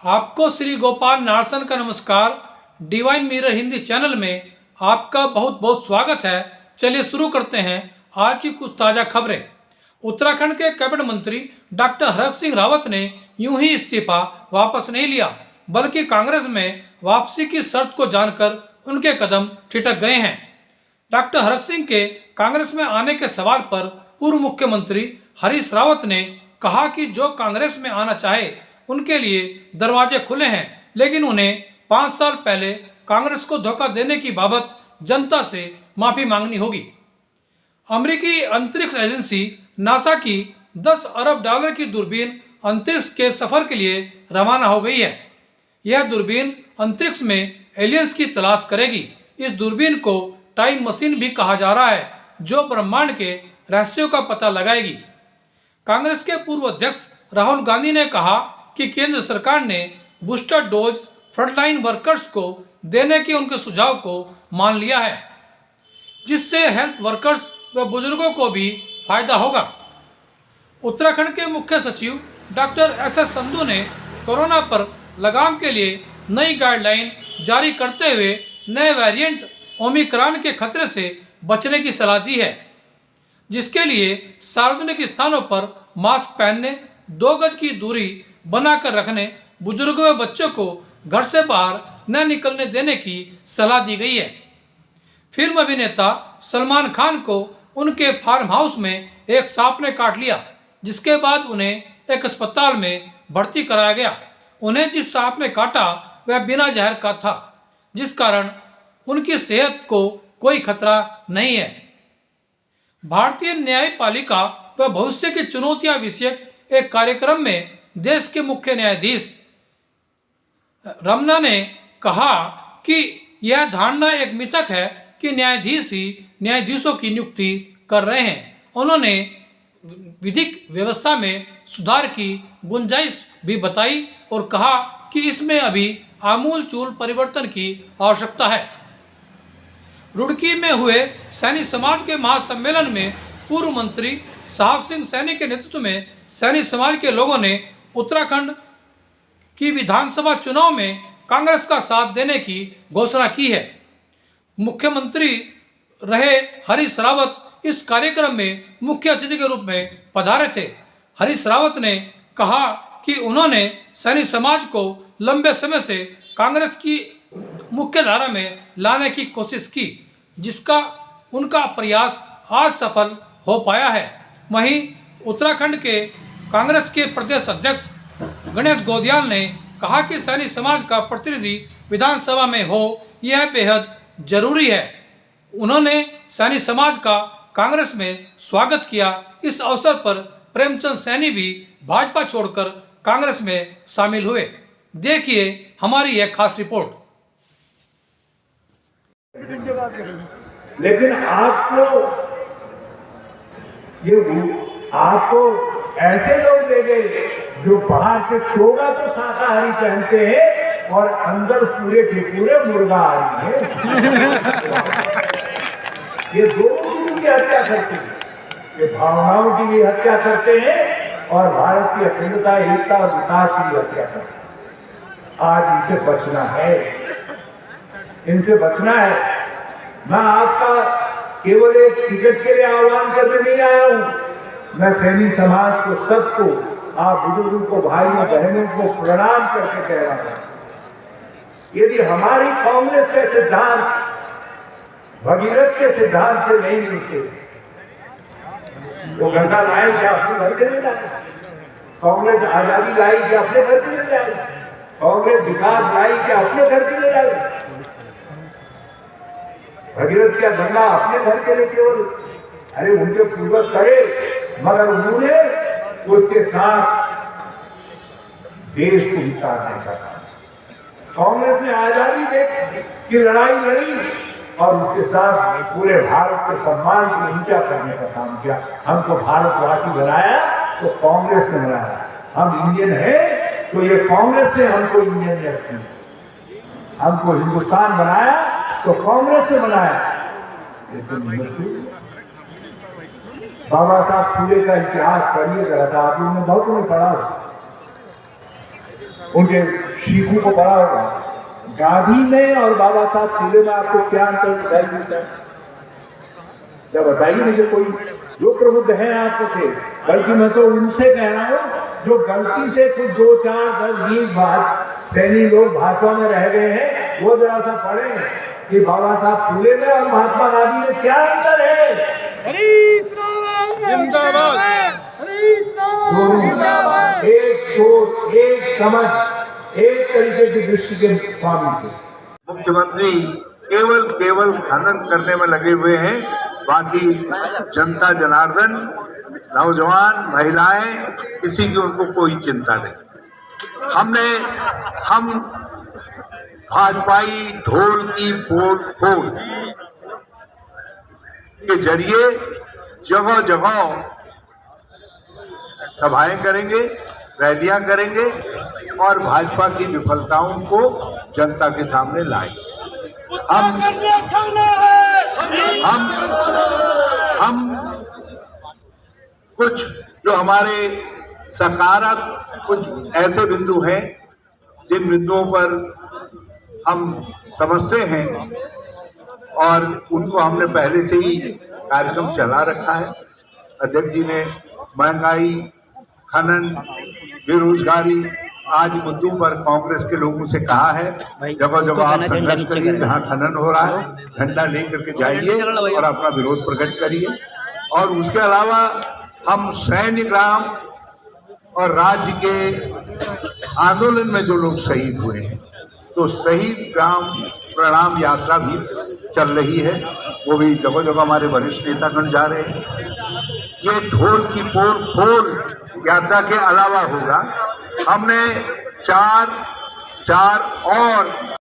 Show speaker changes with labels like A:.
A: आपको श्री गोपाल नारसन का नमस्कार। डिवाइन मिरर हिंदी चैनल में आपका बहुत बहुत स्वागत है। चलिए शुरू करते हैं आज की कुछ ताज़ा खबरें। उत्तराखंड के कैबिनेट मंत्री डॉक्टर हरक सिंह रावत ने यूं ही इस्तीफा वापस नहीं लिया, बल्कि कांग्रेस में वापसी की शर्त को जानकर उनके कदम ठिठक गए हैं। डॉक्टर हरक सिंह के कांग्रेस में आने के सवाल पर पूर्व मुख्यमंत्री हरीश रावत ने कहा कि जो कांग्रेस में आना चाहे उनके लिए दरवाजे खुले हैं, लेकिन उन्हें 5 साल पहले कांग्रेस को धोखा देने की बाबत जनता से माफी मांगनी होगी। अमेरिकी अंतरिक्ष एजेंसी नासा की $10 अरब की दूरबीन अंतरिक्ष के सफर के लिए रवाना हो गई है। यह दूरबीन अंतरिक्ष में एलियंस की तलाश करेगी। इस दूरबीन को टाइम मशीन भी कहा जा रहा है, जो ब्रह्मांड के रहस्यों का पता लगाएगी। कांग्रेस के पूर्व अध्यक्ष राहुल गांधी ने कहा कि केंद्र सरकार ने बूस्टर डोज फ्रंटलाइन वर्कर्स को देने के उनके सुझाव को मान लिया है, जिससे हेल्थ वर्कर्स व बुजुर्गों को भी फायदा होगा। उत्तराखंड के मुख्य सचिव डॉक्टर एस संधू ने कोरोना पर लगाम के लिए नई गाइडलाइन जारी करते हुए नए वेरिएंट ओमिक्रॉन के खतरे से बचने की सलाह दी है, जिसके लिए सार्वजनिक स्थानों पर मास्क पहनने, 2 गज की दूरी बनाकर रखने, बुजुर्गों व बच्चों को घर से बाहर न निकलने देने की सलाह दी गई है। फिल्म अभिनेता सलमान खान को उनके फार्म हाउस में एक सांप ने काट लिया, जिसके बाद उन्हें एक अस्पताल में भर्ती कराया गया। उन्हें जिस सांप ने काटा वह बिना जहर का था, जिस कारण उनकी सेहत को कोई खतरा नहीं है। भारतीय न्यायपालिका व भविष्य की चुनौतियां विषयक एक कार्यक्रम में देश के मुख्य न्यायाधीश रमन्ना ने कहा कि यह धारणा एक मिथक है कि न्यायाधीश ही न्यायाधीशों की नियुक्ति कर रहे हैं। उन्होंने विधिक व्यवस्था में सुधार की गुंजाइश भी बताई और कहा कि इसमें अभी आमूल-चूल परिवर्तन की आवश्यकता है। रुड़की में हुए सैनी समाज के महासम्मेलन में पूर्व मंत्री साहब सिंह सैनी के नेतृत्व में सैनी समाज के लोगों ने उत्तराखंड की विधानसभा चुनाव में कांग्रेस का साथ देने की घोषणा की है। मुख्यमंत्री रहे हरीश रावत इस कार्यक्रम में मुख्य अतिथि के रूप में पधारे थे। हरीश रावत ने कहा कि उन्होंने सैनी समाज को लंबे समय से कांग्रेस की मुख्य धारा में लाने की कोशिश की, जिसका उनका प्रयास आज सफल हो पाया है। वहीं उत्तराखंड के कांग्रेस के प्रदेश अध्यक्ष गणेश गोदियाल ने कहा कि सैनी समाज का प्रतिनिधि विधानसभा में हो, यह बेहद जरूरी है। उन्होंने सैनी समाज का कांग्रेस में स्वागत किया। इस अवसर पर प्रेमचंद सैनी भी भाजपा छोड़कर कांग्रेस में शामिल हुए। देखिए हमारी यह खास रिपोर्ट।
B: लेकिन आपको ऐसे लोग देंगे जो बाहर से चोगा तो शाकाहारी पहनते हैं और अंदर पूरे के पूरे मुर्गाहारी हैं। ये दोनों की हत्या करते हैं, ये भावनाओं की भी हत्या करते हैं और भारत की अखंडता, एकता और विकास की भी हत्या करते हैं। आज इनसे बचना है, इनसे बचना है। मैं आपका केवल एक टिकट के लिए आह्वान करने नहीं आया हूं। मैं सैनी समाज को, सबको, आप बुजुर्गों को, भाइयों बहनों को प्रणाम करके कह रहा हूं। यदि हमारी कांग्रेस के सिद्धांत भगीरथ के सिद्धांत से नहीं मिलते, वो गंगा लाई क्या अपने घर के लिए लाए? कांग्रेस आजादी लाई क्या अपने घर के लिए लाए? कांग्रेस विकास लाई क्या अपने घर के लिए लाए? भगीरथ क्या गंगा अपने घर के लिए केवल? अरे उनके पूर्वज करे, मगर उन्होंने उसके साथ देश को बिताने का काम। कांग्रेस ने आजादी की लड़ाई लड़ी और उसके साथ पूरे भारत के सम्मान को ऊंचा करने का काम किया। हमको भारतवासी बनाया तो कांग्रेस ने बनाया। हम इंडियन हैं तो ये कांग्रेस ने हमको इंडियन दी। हमको हिंदुस्तान बनाया तो कांग्रेस ने बनाया। बाबा साहब फुले का इतिहास पढ़िए जरा सा, आप लोगों ने बहुत नहीं पढ़ा। उनके शिखों को पढ़ा होगा। गांधी में और बाबा साहब फुले में आपको क्या अंतर दिखाई देता है? क्या बताइए मुझे कोई जो प्रबुद्ध है आपको थे। बल्कि मैं तो उनसे कह रहा हूँ जो गलती से कुछ 2, 4, 10, 20 बार सैनी लोग भाजपा में रह गए हैं, वो जरा सा पढ़े कि बाबा साहब फुले में और महात्मा गांधी में क्या अंतर है। एक सोच, एक समझ, एक तरीके की दृष्टि के स्वामी थे।
C: मुख्यमंत्री केवल खनन करने में लगे हुए हैं, बाकी जनता जनार्दन, नौजवान, महिलाएं, किसी की उनको कोई चिंता नहीं। हम भाजपाई ढोल की पोल खोल के जरिए जगह जगह सभाएं करेंगे, रैलियां करेंगे और भाजपा की विफलताओं को जनता के सामने लाएंगे। हम कुछ जो हमारे सकारात्मक कुछ ऐसे बिंदु हैं जिन बिंदुओं पर हम समझते हैं और उनको हमने पहले से ही कार्यक्रम चला रखा है। अध्यक्ष जी ने महंगाई, खनन, बेरोजगारी आज मुद्दों पर कांग्रेस के लोगों से कहा है, जगह जगह आप संघर्ष करिए, जहां खनन हो रहा है झंडा लेकर के जाइए और अपना विरोध प्रकट करिए। और उसके अलावा हम सैन्य ग्राम और राज्य के आंदोलन में जो लोग शहीद हुए हैं, तो शहीद ग्राम प्रणाम यात्रा भी चल रही है, वो भी जगह जगह हमारे वरिष्ठ नेतागण जा रहे हैं। ये ढोल की पोल खोल यात्रा के अलावा होगा। हमने चार और